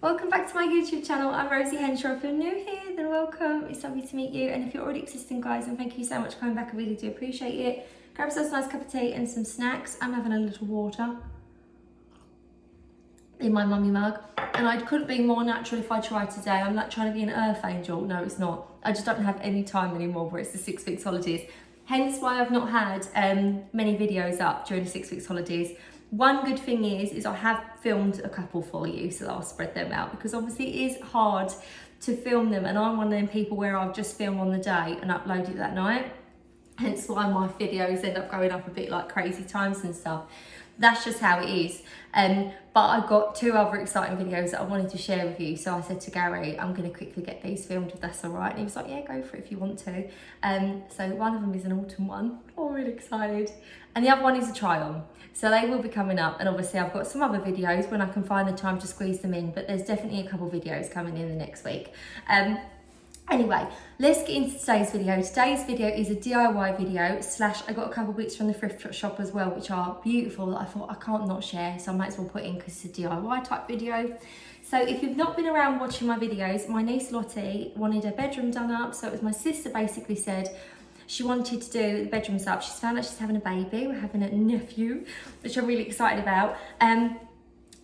Welcome back to my YouTube channel. I'm Rosie Henshaw. If you're new here, then welcome. It's lovely to meet you. And if you're already existing, guys, then thank you so much for coming back. I really do appreciate it. Grab yourself a nice cup of tea and some snacks. I'm having a little water in my mummy mug. And I couldn't be more natural if I tried today. I'm like trying to be an earth angel. No, it's not. I just don't have any time anymore where it's the 6 weeks holidays. Hence why I've not had many videos up during the 6 weeks holidays. One good thing is I have filmed a couple for you, so I'll spread them out, because obviously it is hard to film them, and I'm one of them people where I've just filmed on the day and upload it that night. Hence why my videos end up going up a bit like crazy times and stuff. That's just how it is. But I've got 2 other exciting videos that I wanted to share with you. So I said to Gary, I'm going to quickly get these filmed if that's all right. And he was like, yeah, go for it if you want to. So one of them is an autumn one. Oh, I'm really excited. And the other one is a try on. So they will be coming up. And obviously I've got some other videos when I can find the time to squeeze them in. But there's definitely a couple videos coming in the next week. Anyway, let's get into today's video. Today's video is a DIY video / I got a couple of bits from the thrift shop as well, which are beautiful, that I thought I can't not share, so I might as well put in because it's a DIY type video. So if you've not been around watching my videos, my niece Lottie wanted her bedroom done up. So it was my sister basically said she wanted to do the bedrooms up. She's found out she's having a baby. We're having a nephew, which I'm really excited about.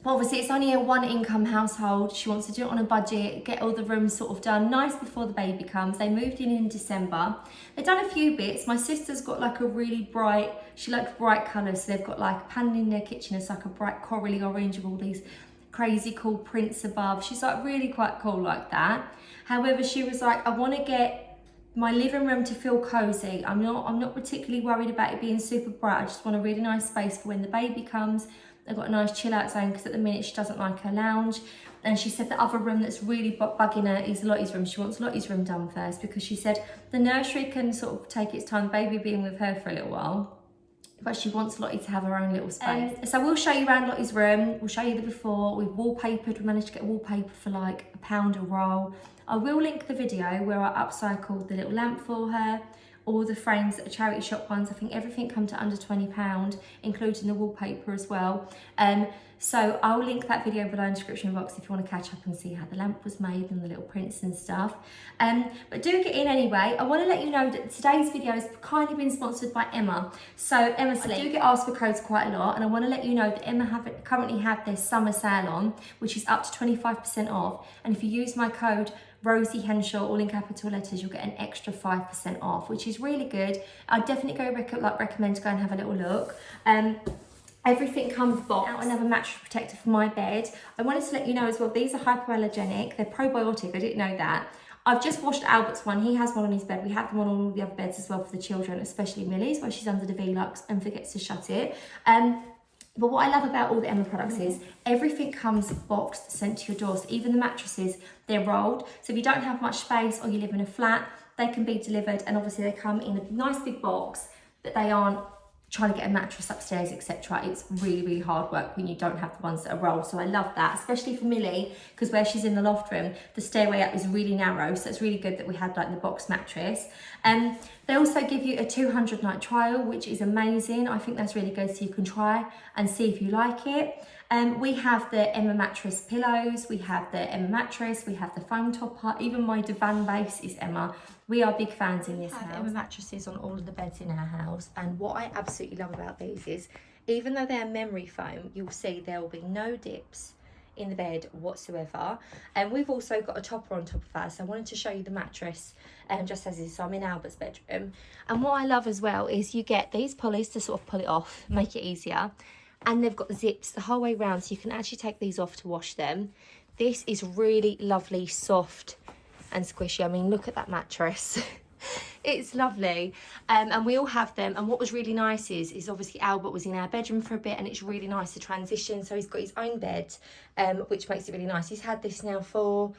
But obviously it's only a 1-income household. She wants to do it on a budget, get all the rooms sort of done nice before the baby comes. They moved in December. They've done a few bits. My sister's got like a really bright, she likes bright colours. So they've got like a panel in their kitchen. It's like a bright corally orange with all these crazy cool prints above. She's like really quite cool like that. However, she was like, I want to get my living room to feel cozy. I'm not particularly worried about it being super bright. I just want a really nice space for when the baby comes. I've got a nice chill out zone because at the minute she doesn't like her lounge. And she said the other room that's really bugging her is Lottie's room. She wants Lottie's room done first because she said the nursery can sort of take its time, baby being with her for a little while. But she wants Lottie to have her own little space. So we'll show you around Lottie's room. We'll show you the before. We've wallpapered. We managed to get wallpaper for like £1 a roll. I will link the video where I upcycled the little lamp for her. All the frames that are charity shop ones, I think everything come to under £20, including the wallpaper as well. So I'll link that video below in the description box if you want to catch up and see how the lamp was made and the little prints and stuff. But do get in anyway. I want to let you know that today's video has kindly been sponsored by Emma. So Emma Sleep. I do get asked for codes quite a lot, and I want to let you know that Emma currently have their summer sale on, which is up to 25% off. And if you use my code Rosie Henshaw, all in capital letters, you'll get an extra 5% off, which is really good. I'd definitely recommend to go and have a little look. Everything comes boxed. Out another mattress protector for my bed. I wanted to let you know as well, these are hypoallergenic. They're probiotic, I didn't know that. I've just washed Albert's one. He has one on his bed. We have them on all the other beds as well for the children, especially Millie's, where she's under the Velux and forgets to shut it. But what I love about all the Emma products is everything comes boxed, sent to your door. So even the mattresses, they're rolled. So if you don't have much space or you live in a flat, they can be delivered. And obviously they come in a nice big box, but they aren't trying to get a mattress upstairs, etc. It's really, really hard work when you don't have the ones that are rolled. So I love that, especially for Millie, because where she's in the loft room, the stairway up is really narrow. So it's really good that we had like the box mattress. They also give you a 200-night trial, which is amazing. I think that's really good, so you can try and see if you like it. We have the Emma mattress pillows, we have the Emma mattress, we have the foam topper, even my divan base is Emma. We are big fans in this house. We have Emma mattresses on all of the beds in our house, and what I absolutely love about these is, even though they're memory foam, you'll see there will be no dips in the bed whatsoever. And we've also got a topper on top of that, so I wanted to show you the mattress just as is. So I'm in Albert's bedroom, and what I love as well is you get these pulleys to sort of pull it off, make it easier. And they've got the zips the whole way around, so you can actually take these off to wash them. This is really lovely, soft and squishy. I mean, look at that mattress. It's lovely. And we all have them. And what was really nice is obviously Albert was in our bedroom for a bit, and it's really nice to transition. So he's got his own bed, which makes it really nice. He's had this now for,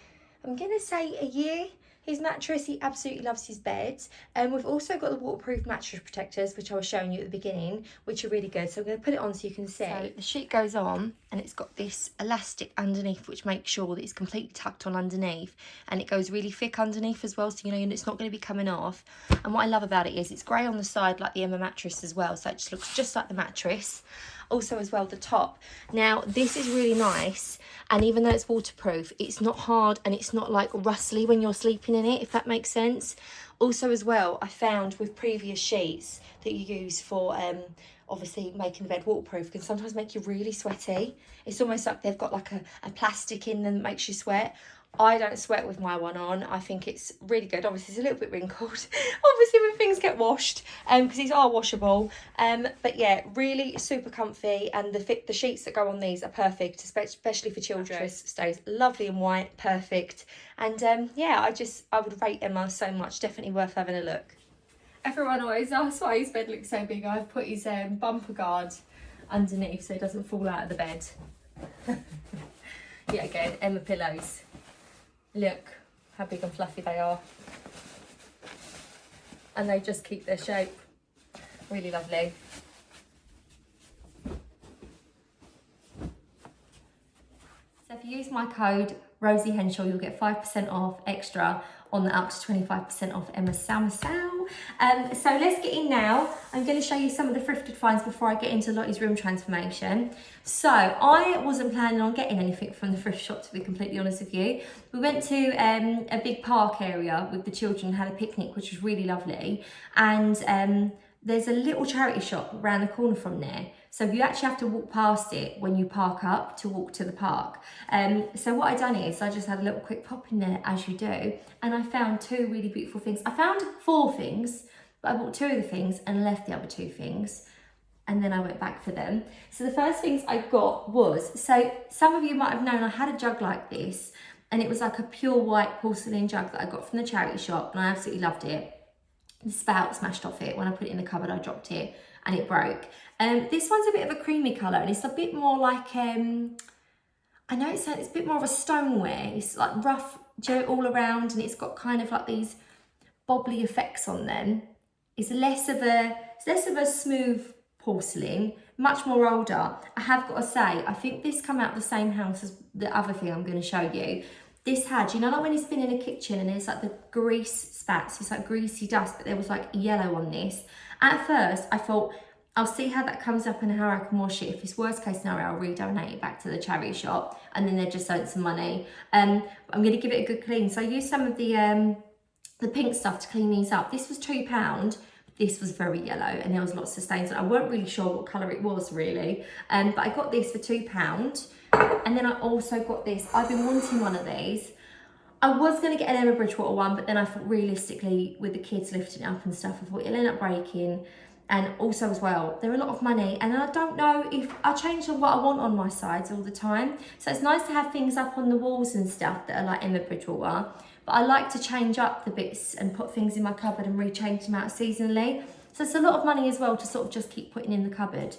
I'm going to say, a year. His mattress, he absolutely loves his bed. And we've also got the waterproof mattress protectors, which I was showing you at the beginning, which are really good. So I'm going to put it on so you can see. So the sheet goes on, and it's got this elastic underneath, which makes sure that it's completely tucked on underneath. And it goes really thick underneath as well, so you know it's not going to be coming off. And what I love about it is it's grey on the side, like the Emma mattress as well. So it just looks just like the mattress. Also as well, the top. Now, this is really nice. And even though it's waterproof, it's not hard and it's not like rustly when you're sleeping in it, if that makes sense. Also as well, I found with previous sheets that you use for obviously making the bed waterproof can sometimes make you really sweaty. It's almost like they've got like a plastic in them that makes you sweat. I don't sweat with my one on. I think it's really good. Obviously, it's a little bit wrinkled. Obviously, when things get washed, because these are washable. But yeah, really super comfy, and the sheets that go on these are perfect, especially for children. Mattress stays lovely and white, perfect. And yeah, I would rate Emma so much. Definitely worth having a look. Everyone always asks why his bed looks so big. I've put his bumper guard underneath so he doesn't fall out of the bed. Yeah, again, Emma pillows. Look how big and fluffy they are. And they just keep their shape. Really lovely. So if you use my code Rosie Henshaw, you'll get 5% off extra on the up to 25% off Emma's Summer Sale. So let's get in now. I'm going to show you some of the thrifted finds before I get into Lottie's room transformation. So I wasn't planning on getting anything from the thrift shop, to be completely honest with you. We went to a big park area with the children and had a picnic, which was really lovely. And there's a little charity shop around the corner from there. So you actually have to walk past it when you park up to walk to the park. So what I done is I just had a little quick pop in there, as you do, and I found two really beautiful things. I found 4 things, but I bought 2 of the things and left the other 2 things. And then I went back for them. So the first things I got was, so some of you might have known I had a jug like this, and it was like a pure white porcelain jug that I got from the charity shop, and I absolutely loved it. The spout smashed off it. When I put it in the cupboard, I dropped it and it broke. This one's a bit of a creamy colour, and it's a bit more like, I know it's a bit more of a stoneware. It's like rough all around, and it's got kind of like these bobbly effects on them. It's less of a smooth porcelain, much more older. I have got to say, I think this come out of the same house as the other thing I'm going to show you. This had, you know, like when it's been in a kitchen and there's like the grease spats, it's like greasy dust, but there was like yellow on this. At first, I thought, I'll see how that comes up and how I can wash it. If it's worst case scenario, I'll redonate it back to the charity shop and then they just earn some money. I'm going to give it a good clean. So I used some of the pink stuff to clean these up. This was £2. This was very yellow and there was lots of stains. I weren't really sure what colour it was really, but I got this for £2. And then I also got this. I've been wanting one of these. I was going to get an Emma Bridgewater one, but then I thought realistically with the kids lifting it up and stuff, I thought it'll end up breaking. And also as well, they're a lot of money and I don't know if I change what I want on my sides all the time. So it's nice to have things up on the walls and stuff that are like Emma Bridgewater. But I like to change up the bits and put things in my cupboard and rechange them out seasonally. So it's a lot of money as well to sort of just keep putting in the cupboard.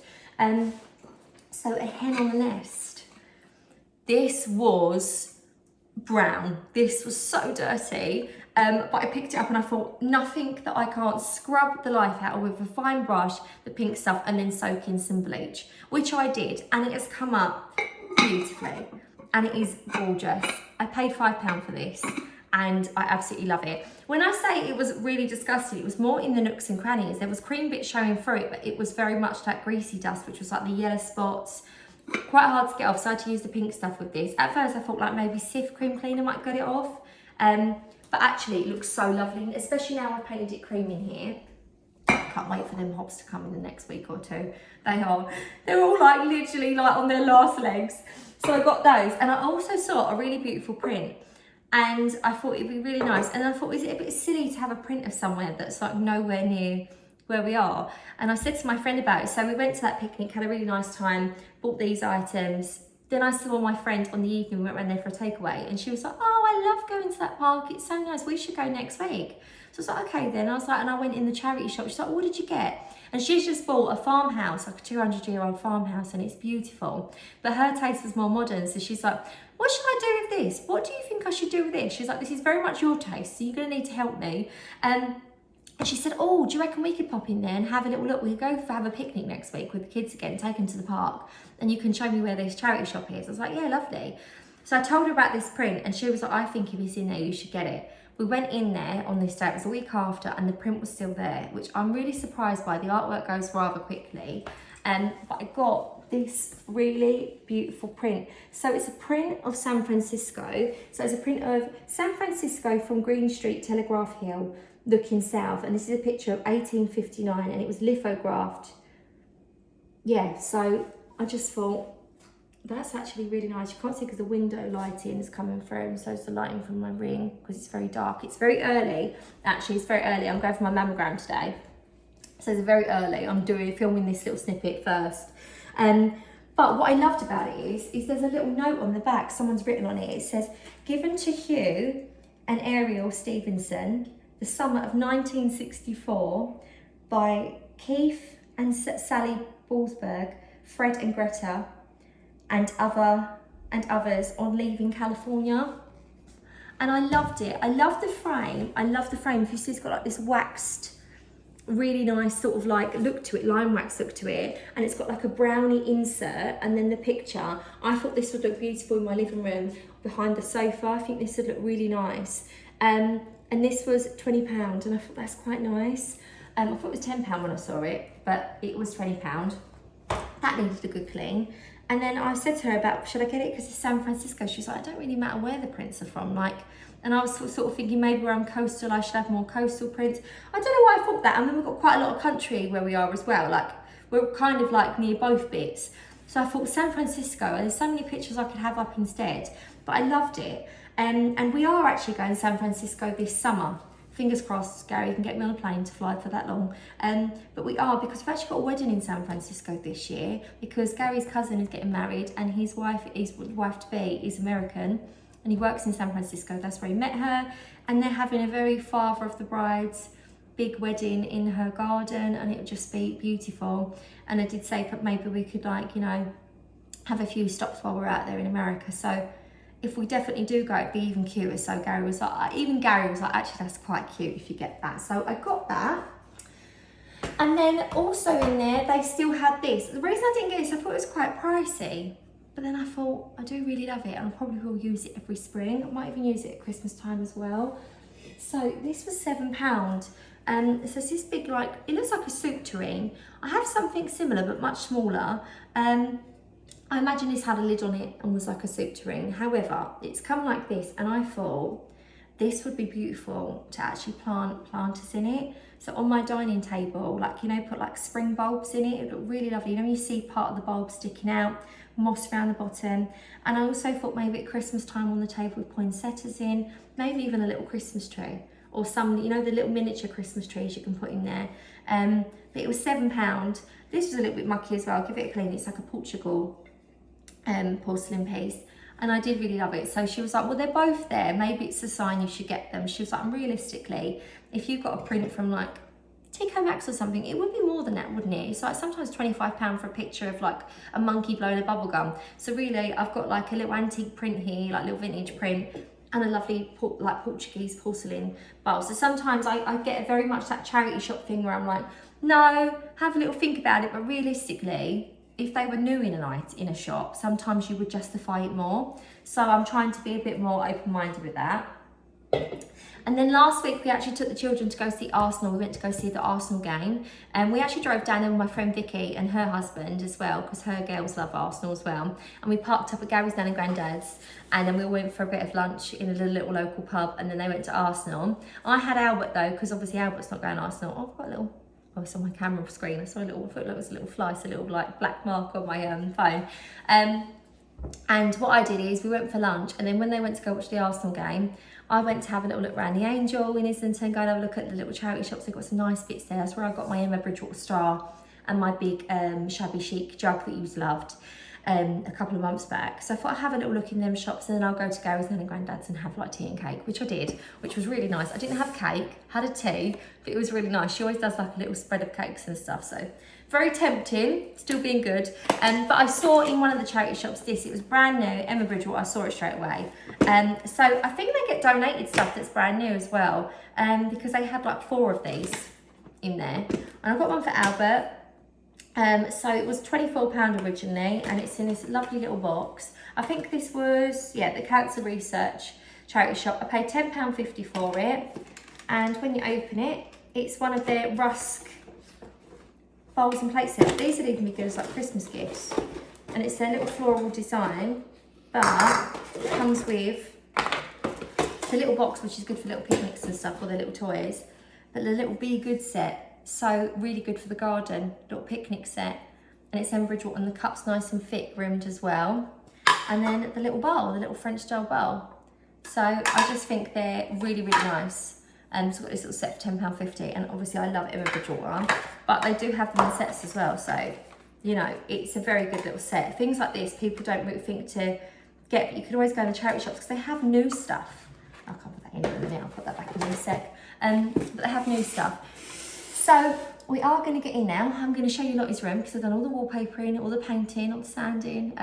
So a hen on the nest. This was brown. This was so dirty. But I picked it up and I thought, nothing that I can't scrub the life out of with a fine brush, the pink stuff, and then soak in some bleach, which I did. And it has come up beautifully. And it is gorgeous. I paid £5 for this and I absolutely love it. When I say it was really disgusting, it was more in the nooks and crannies. There was cream bits showing through it, but it was very much like greasy dust, which was like the yellow spots. Quite hard to get off, so I had to use the pink stuff with this. At first I thought like maybe Cif cream cleaner might get it off. But actually it looks so lovely, especially now I've painted it cream in here. Can't wait for them hobs to come in the next week or 2. They're all like literally like on their last legs. So I got those, and I also saw a really beautiful print and I thought it'd be really nice. And I thought, is it a bit silly to have a print of somewhere that's like nowhere near where we are? And I said to my friend about it. So we went to that picnic, had a really nice time, bought these items. Then I saw my friend on the evening, we went around there for a takeaway, and she was like, oh, I love going to that park, it's so nice, we should go next week. So I was like, okay then. I was like, and I went in the charity shop. She's like, what did you get? And she's just bought a farmhouse, like a 200-year-old farmhouse, and it's beautiful. But her taste was more modern, so she's like, what should I do with this? What do you think I should do with this? She's like, this is very much your taste, so you're going to need to help me. And she said, oh, do you reckon we could pop in there and have a little look? We'll go have a picnic next week with the kids again, take them to the park, and you can show me where this charity shop is. I was like, yeah, lovely. So I told her about this print, and she was like, I think if it's in there, you should get it. We went in there on this day, it was a week after, and the print was still there, which I'm really surprised by. The artwork goes rather quickly. But I got this really beautiful print. So it's a print of San Francisco. So it's a print of San Francisco from Green Street, Telegraph Hill, looking south. And this is a picture of 1859 and it was lithographed. Yeah, so I just thought, that's actually really nice. You can't see because the window lighting is coming through, and so is the lighting from my ring because it's very dark. It's very early. Actually, it's very early. I'm going for my mammogram today. So it's very early. I'm filming this little snippet first. But what I loved about it is there's a little note on the back. Someone's written on it. It says, given to Hugh and Ariel Stevenson, the summer of 1964, by Keith and Sally Ballsberg, Fred and Greta, and others on leaving California. And I loved it. I love the frame. I love the frame. You see it's got like this waxed, really nice sort of like look to it, lime wax look to it, and it's got like a brownie insert, and then the picture. I thought this would look beautiful in my living room behind the sofa. I think this would look really nice. And this was £20, and I thought that's quite nice. I thought it was £10 when I saw it, but it was £20. That needed a good clean. And then I said to her about, should I get it because it's San Francisco? She's like, it don't really matter where the prints are from. Like, and I was sort of thinking maybe where I'm coastal, I should have more coastal prints. I don't know why I thought that. And then we've got quite a lot of country where we are as well. Like, we're kind of like near both bits. So I thought San Francisco, and there's so many pictures I could have up instead. But I loved it. And we are actually going to San Francisco this summer. Fingers crossed, Gary can get me on a plane to fly for that long. But we are, because we've actually got a wedding in San Francisco this year, because Gary's cousin is getting married and his wife-to-be is American, and he works in San Francisco. That's where he met her. And they're having a very father of the bride's big wedding in her garden, and it would just be beautiful. And I did say that maybe we could, like, you know, have a few stops while we're out there in America. So if we definitely do go, it'd be even cuter. So Gary was like, actually that's quite cute if you get that. So I got that. And then also in there, they still had this. The reason I didn't get this, I thought it was quite pricey. But then I thought, I do really love it, and I probably will use it every spring. I might even use it at Christmas time as well. So this was £7. So it's this big, like, it looks like a soup tureen. I have something similar, but much smaller. I imagine this had a lid on it and was like a soup tureen. However, it's come like this, and I thought this would be beautiful to actually plant planters in it. So on my dining table, like, you know, put like spring bulbs in it. It would look really lovely. You know, you see part of the bulb sticking out, moss around the bottom. And I also thought maybe at Christmas time on the table with poinsettias in, maybe even a little Christmas tree, or some, you know, the little miniature Christmas trees you can put in there. But it was £7. This was a little bit mucky as well. I'll give it a clean. It's like a Portugal porcelain piece, and I did really love it. So she was like, well, they're both there, maybe it's a sign you should get them. She was like, realistically, if you've got a print from like TK Maxx or something, it would be more than that, wouldn't it? It's like sometimes £25 for a picture of like a monkey blowing a bubble gum. So really, I've got like a little antique print here, like little vintage print, and a lovely like Portuguese porcelain bowl. So sometimes I get very much that charity shop thing where I'm like, no, have a little think about it, but realistically, if they were new in a shop, sometimes you would justify it more. So I'm trying to be a bit more open-minded with that. And then last week we actually took the children to go see Arsenal. We went to go see the Arsenal game, and we actually drove down there with my friend Vicky and her husband as well, because her girls love Arsenal as well. And we parked up at Gary's nan and granddad's, and then we went for a bit of lunch in a little local pub, and then they went to Arsenal. I had Albert though, because obviously Albert's not going to Arsenal. Oh, I've got a little, oh, it's on my camera screen. I saw a little, I thought it was a little fly, so a little like black mark on my phone. And what I did is we went for lunch, and then when they went to go watch the Arsenal game, I went to have a little look around the Angel in Islington, go and have a look at the little charity shops. They've got some nice bits there. That's where I got my Emma Bridgewater star and my big shabby chic jug that you've loved a couple of months back. So I thought I'd have a little look in them shops, and then I'll go to Gary's nan and granddad's and have like tea and cake, which I did, which was really nice. I didn't have cake, had a tea, but it was really nice. She always does like a little spread of cakes and stuff, so very tempting, still being good. But I saw in one of the charity shops this, it was brand new, Emma Bridgewater, I saw it straight away. So I think they get donated stuff that's brand new as well, because they had like 4 of these in there. And I got one for Albert. So it was £24 originally, and it's in this lovely little box. I think this was, yeah, the Cancer Research charity shop. I paid £10.50 for it, and when you open it, it's one of their rusk bowls and plate sets. These would even be good as like Christmas gifts. And it's their little floral design, but it comes with the little box, which is good for little picnics and stuff, or their little toys. But the little Be Good set, so really good for the garden, little picnic set. And it's Bridgewater, and the cup's nice and thick, rimmed as well. And then the little bowl, the little French style bowl. So I just think they're really, really nice. So I've got this little set for £10.50, and obviously I love Bridgewater, but they do have them in sets as well. So, you know, it's a very good little set. Things like this, people don't really think to get, but you can always go in the charity shops because they have new stuff. I can't put that in a minute, I'll put that back in a sec. But they have new stuff. So we are going to get in now. I'm going to show you Lottie's room because I've done all the wallpapering, all the painting, all the sanding,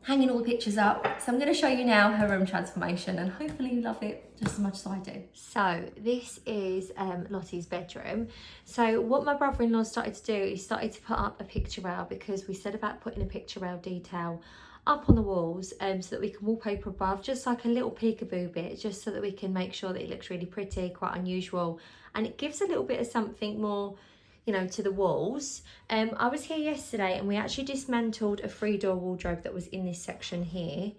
hanging all the pictures up. So I'm going to show you now her room transformation, and hopefully you love it just as much as I do. So this is Lottie's bedroom. So what my brother-in-law started to do is started to put up a picture rail, because we said about putting a picture rail detail up on the walls so that we can wallpaper above, just like a little peekaboo bit, just so that we can make sure that it looks really pretty, quite unusual, and it gives a little bit of something more, you know, to the walls. I was here yesterday and we actually dismantled a 3-door wardrobe that was in this section here,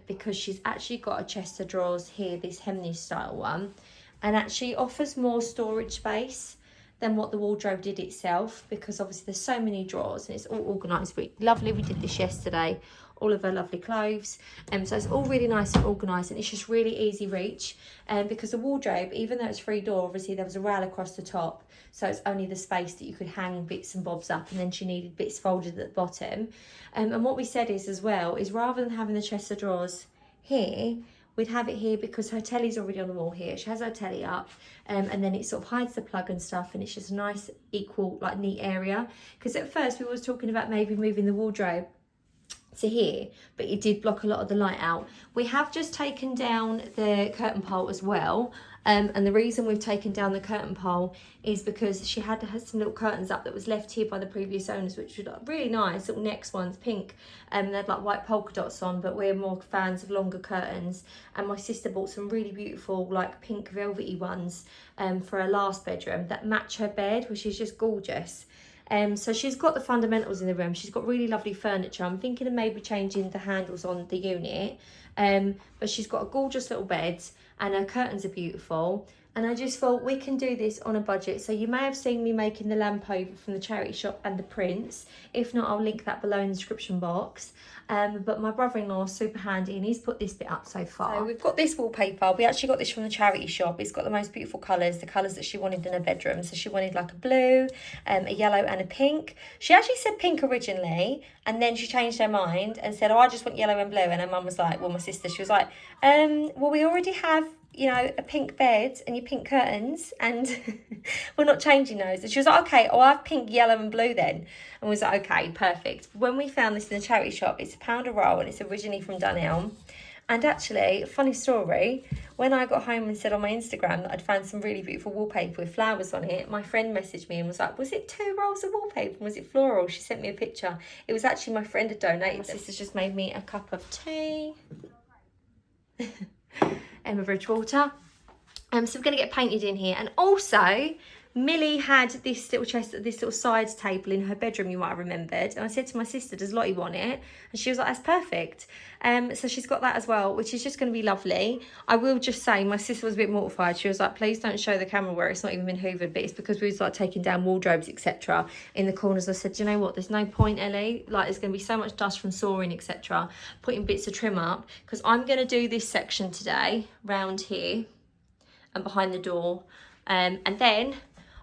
because she's actually got a chest of drawers here, this Hemney style one, and actually offers more storage space than what the wardrobe did itself, because obviously there's so many drawers and it's all organised. But lovely, we did this yesterday, all of her lovely clothes, so it's all really nice and organised, and it's just really easy reach, because the wardrobe, even though it's 3-door, obviously there was a rail across the top, so it's only the space that you could hang bits and bobs up, and then she needed bits folded at the bottom. And what we said is as well, is rather than having the chest of drawers here, we'd have it here because her telly's already on the wall here. She has her telly up, and then it sort of hides the plug and stuff, and it's just a nice, equal, like neat area. Because at first we was talking about maybe moving the wardrobe to here, but it did block a lot of the light out. We have just taken down the curtain pole as well, and the reason we've taken down the curtain pole is because she had some little curtains up that was left here by the previous owners, which were like really nice, little next ones, pink, and they had like white polka dots on, but we're more fans of longer curtains. And my sister bought some really beautiful like pink velvety ones for her last bedroom that match her bed, which is just gorgeous. So she's got the fundamentals in the room. She's got really lovely furniture. I'm thinking of maybe changing the handles on the unit, but she's got a gorgeous little bed and her curtains are beautiful. And I just thought we can do this on a budget. So you may have seen me making the lamp over from the charity shop and the prints. If not, I'll link that below in the description box. But my brother-in-law is super handy and he's put this bit up so far. So we've got this wallpaper. We actually got this from the charity shop. It's got the most beautiful colours, the colours that she wanted in her bedroom. So she wanted like a blue, a yellow and a pink. She actually said pink originally, and then she changed her mind and said, oh, I just want yellow and blue. And her mum was like, well, my sister, she was like, well, we already have, you know, a pink bed and your pink curtains, and we're not changing those. And she was like, okay, I'll have pink, yellow and blue then. And we was like, okay, perfect. When we found this in the charity shop, it's £1 a roll and it's originally from Dunelm. And actually, funny story, when I got home and said on my Instagram that I'd found some really beautiful wallpaper with flowers on it, my friend messaged me and was like, was it 2 rolls of wallpaper? And was it floral? She sent me a picture. It was actually my friend had donated. My sister's just made me a cup of tea. Bridgewater. So we're going to get painted in here. And also, Millie had this little chest, this little side table in her bedroom, you might have remembered. And I said to my sister, does Lottie want it? And she was like, that's perfect. So she's got that as well, which is just going to be lovely. I will just say, my sister was a bit mortified. She was like, please don't show the camera where it's not even been hoovered. But it's because we was like taking down wardrobes, etc. in the corners. I said, do you know what? There's no point, Ellie. Like, there's going to be so much dust from sawing, etc. Putting bits of trim up. Because I'm going to do this section today, round here and behind the door. And then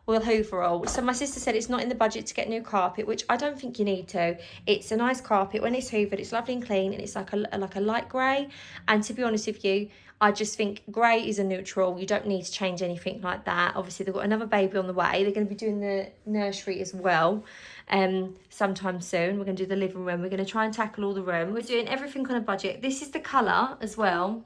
we'll hoover all. So my sister said it's not in the budget to get new carpet, which I don't think you need to. It's a nice carpet. When it's hoovered, it's lovely and clean, and it's like a light grey. And to be honest with you, I just think grey is a neutral. You don't need to change anything like that. Obviously, they've got another baby on the way. They're going to be doing the nursery as well sometime soon. We're going to do the living room. We're going to try and tackle all the rooms. We're doing everything on a budget. This is the colour as well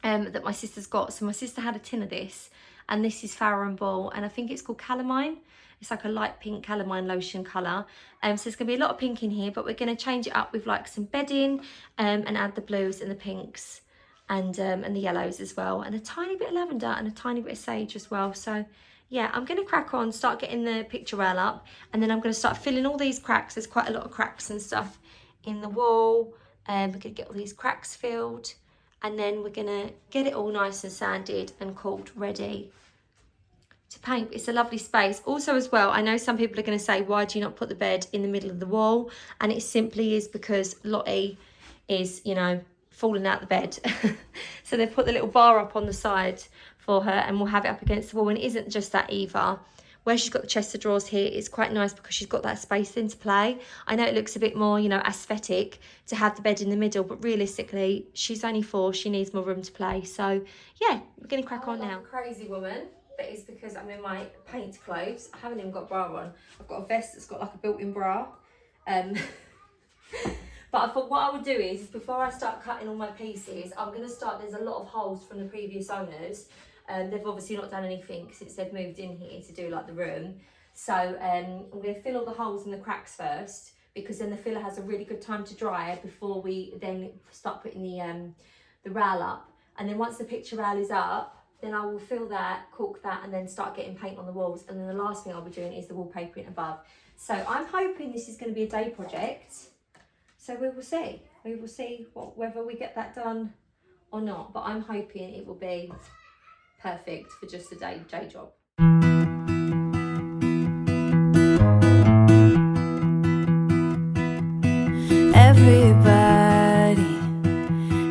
that my sister's got. So my sister had a tin of this, and this is Farrow and Ball, and I think it's called Calamine. It's like a light pink calamine lotion colour. So there's going to be a lot of pink in here, but we're going to change it up with like some bedding and add the blues and the pinks and the yellows as well, and a tiny bit of lavender and a tiny bit of sage as well. So yeah, I'm going to crack on, start getting the picture rail up, and then I'm going to start filling all these cracks. There's quite a lot of cracks and stuff in the wall. We're going to get all these cracks filled, and then we're going to get it all nice and sanded and caulked, ready to paint. It's a lovely space. Also as well, I know some people are going to say, why do you not put the bed in the middle of the wall? And it simply is because Lottie is, you know, falling out the bed. So they've put the little bar up on the side for her, and we'll have it up against the wall. And it isn't just that either. Where she's got the chest of drawers here, it's quite nice because she's got that space into play. I know it looks a bit more, you know, aesthetic to have the bed in the middle, but realistically, she's only 4. She needs more room to play. So yeah, we're going to crack on now. Crazy woman. But it's because I'm in my paint clothes. I haven't even got a bra on. I've got a vest that's got like a built-in bra. But I thought what I would do is before I start cutting all my pieces, I'm going to start, there's a lot of holes from the previous owners. They've obviously not done anything since they've moved in here to do like the room. So I'm going to fill all the holes and the cracks first, because then the filler has a really good time to dry before we then start putting the rail up. And then once the picture rail is up, then I will fill that, caulk that, and then start getting paint on the walls. And then the last thing I'll be doing is the wallpapering above. So I'm hoping this is going to be a day project. So we will see. We will see whether we get that done or not. But I'm hoping it will be perfect for just a day job. Everybody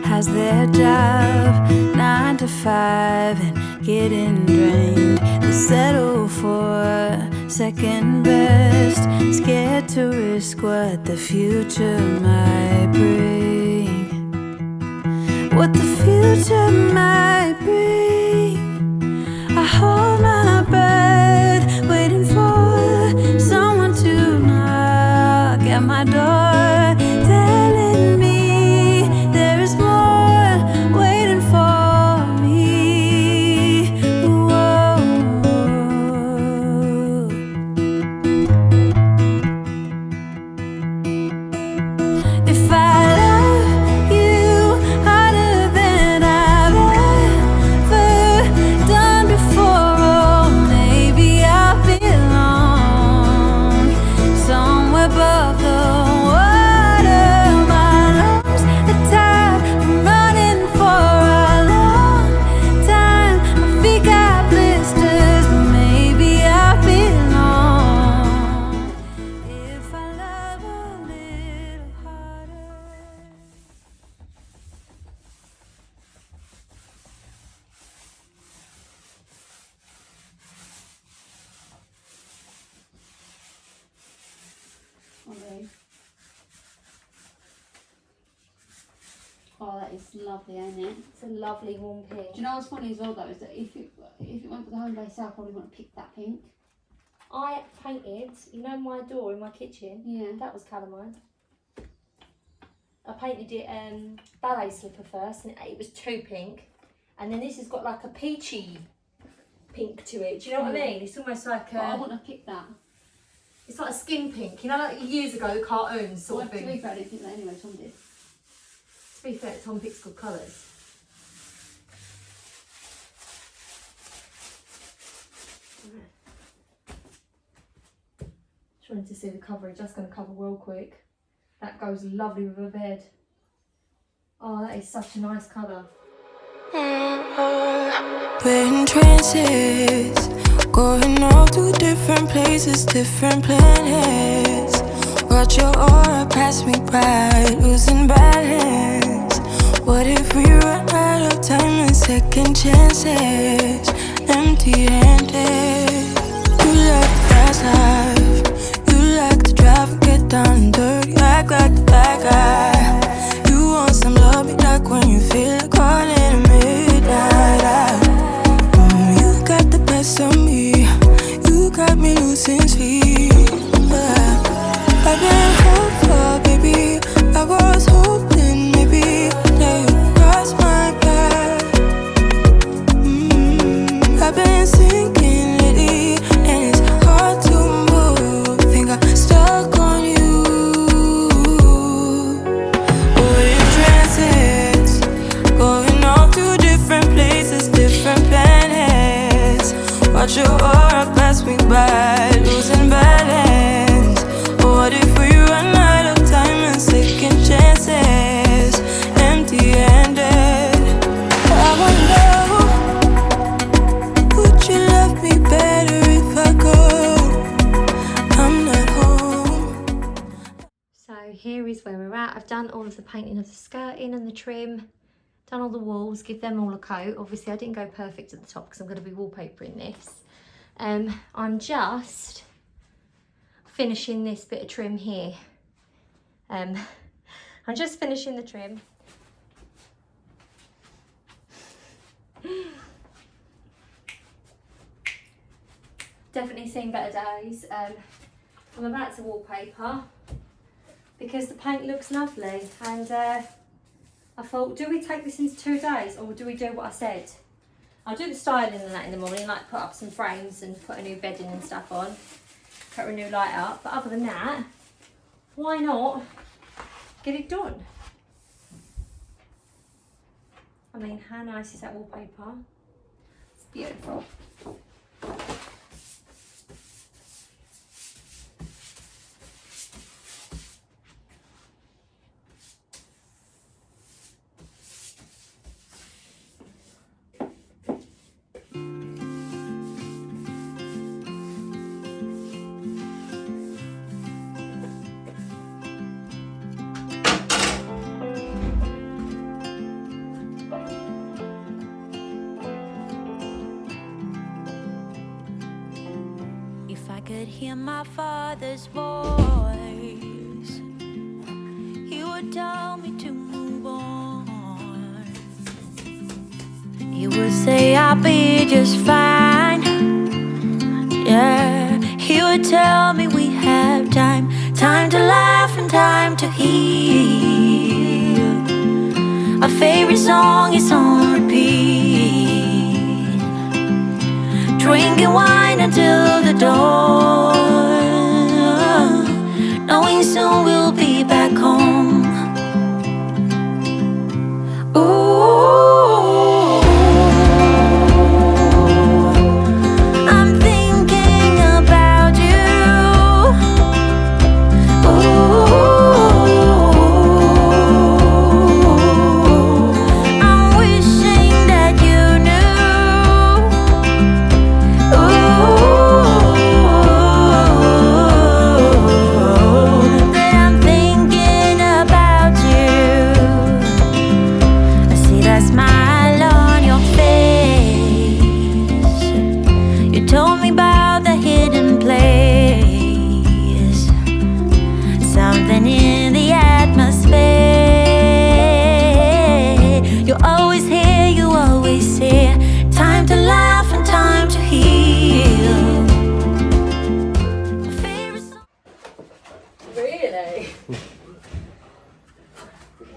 has their job, 9 to 5, and getting drained. They settle for second best, scared to risk what the future might bring. What the future might bring. I hold my breath, waiting for someone to knock at my door, telling me there is more waiting for me. Whoa. If I love you harder than I've ever done before, oh, maybe I belong somewhere above the water. My lungs are tired, I'm running for a long time. My feet got blisters, but maybe I belong if I love a little harder. Okay. Oh, that is lovely, ain't it? It's a lovely warm pink. Do you know what's funny as well though, is that if it went for the home base sale, I probably wouldn't pick that pink. I painted, you know, my door in my kitchen? Yeah. That was calamine. I painted it ballet slipper first, and it was too pink. And then this has got like a peachy pink to it. Do you know what I mean? It's almost like But I wouldn't have picked that. it's like a skin pink. You know, like years ago, the cartoons sort Well, of to thing. be fair, I didn't think that anyway, Tom did. To be fair, Tom picks good colours. Just wanted to see the coverage. That's going to cover well quick. That goes lovely with a bed. Oh, that is such a nice colour. We're in trances, going off to different places, different planets. Watch your aura pass me by, losing balance. What if we run out of time and second chances? Empty-handed. You like the fast life, you like to drive and get down and dirty, act like the bad guy. You want some love, me like when you feel like calling at midnight. You got the best of me, you got me losing sleep. I've been hopeful, baby, I was hoping maybe that you'd cross my path. I've been sinking lately, and it's hard to move. Think I'm stuck on you. that, I've done all of the painting of the skirting and the trim, done all the walls, give them all a coat. Obviously I didn't go perfect at the top because I'm going to be wallpapering this. I'm just finishing this bit of trim here. I'm just finishing the trim. Definitely seen better days. I'm about to wallpaper because the paint looks lovely, and I thought, do we take this into 2 days or do we do what I said? I'll do the styling and that in the morning, like put up some frames and put a new bedding and stuff on, put a new light up, but other than that, why not get it done? I mean, how nice is that wallpaper? It's beautiful. If I could hear my father's voice, he would tell me to move on. He would say I'll be just fine. Yeah, he would tell me we have time, time to laugh and time to heal. Our favorite song is on repeat, drinking wine until the dawn, knowing soon we'll be back home. Ooh, I'm thinking about you. Ooh, I'm wishing that you knew. That I'm thinking about you. I see that smile on your face. You told me about the hidden place, something in the atmosphere. You're always here, you always here. Time to laugh and time to heal. Favorite song. Really?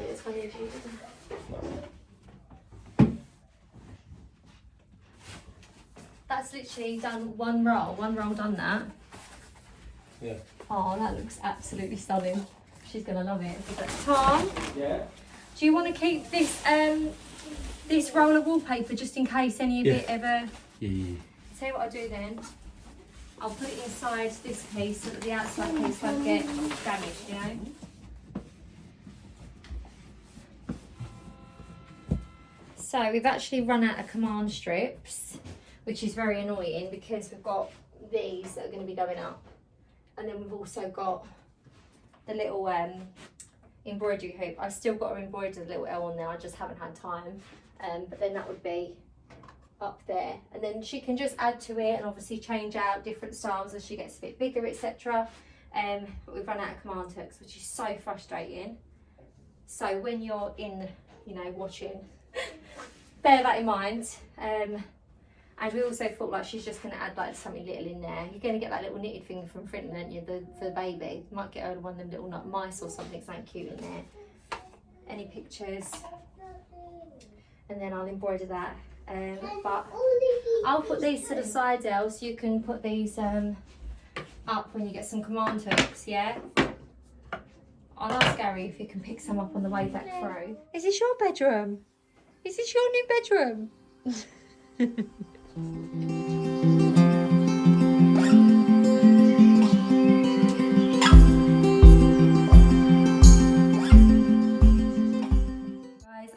It's funny if you did that. That's literally done one roll done that. Yeah. Oh, that looks absolutely stunning. She's gonna love it. Tom, Yeah. do you want to keep this this roll of wallpaper just in case any of Yeah. it ever? Yeah. Tell you what I'll do then. I'll put it inside this piece so that the outside piece won't get damaged, you know? So we've actually run out of command strips, which is very annoying because we've got these that are going to be going up, and then we've also got the little embroidery hoop. I've still got to embroider the little L on there, I just haven't had time, but then that would be up there, and then she can just add to it and obviously change out different styles as she gets a bit bigger, etc. But we've run out of command hooks, which is so frustrating. So when you're in, you know, watching, bear that in mind. And we also thought like she's just going to add like something little in there. You're going to get that little knitted thing from Frinton, aren't you, the baby. You might get her one of them little mice or something cute in there. Any pictures? And then I'll embroider that. But I'll put these to the side, Elle, so you can put these up when you get some command hooks, yeah? I'll ask Gary if you can pick some up on the way back through. Is this your bedroom? Is this your new bedroom?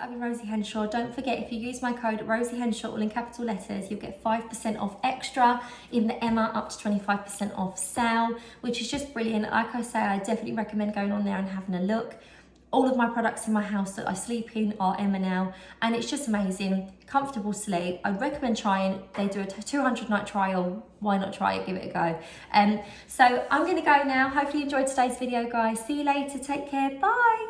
I've been Rosie Henshaw. Don't forget, if you use my code Rosie Henshaw, all in capital letters, you'll get 5% off extra in the Emma up to 25% off sale, which is just brilliant. Like I say, I definitely recommend going on there and having a look. All of my products in my house that I sleep in are M&L, and it's just amazing, comfortable sleep. I'd recommend trying. They do a 200 night trial. Why not try it? Give it a go. So I'm gonna go now. Hopefully you enjoyed today's video, guys. See you later. Take care. Bye.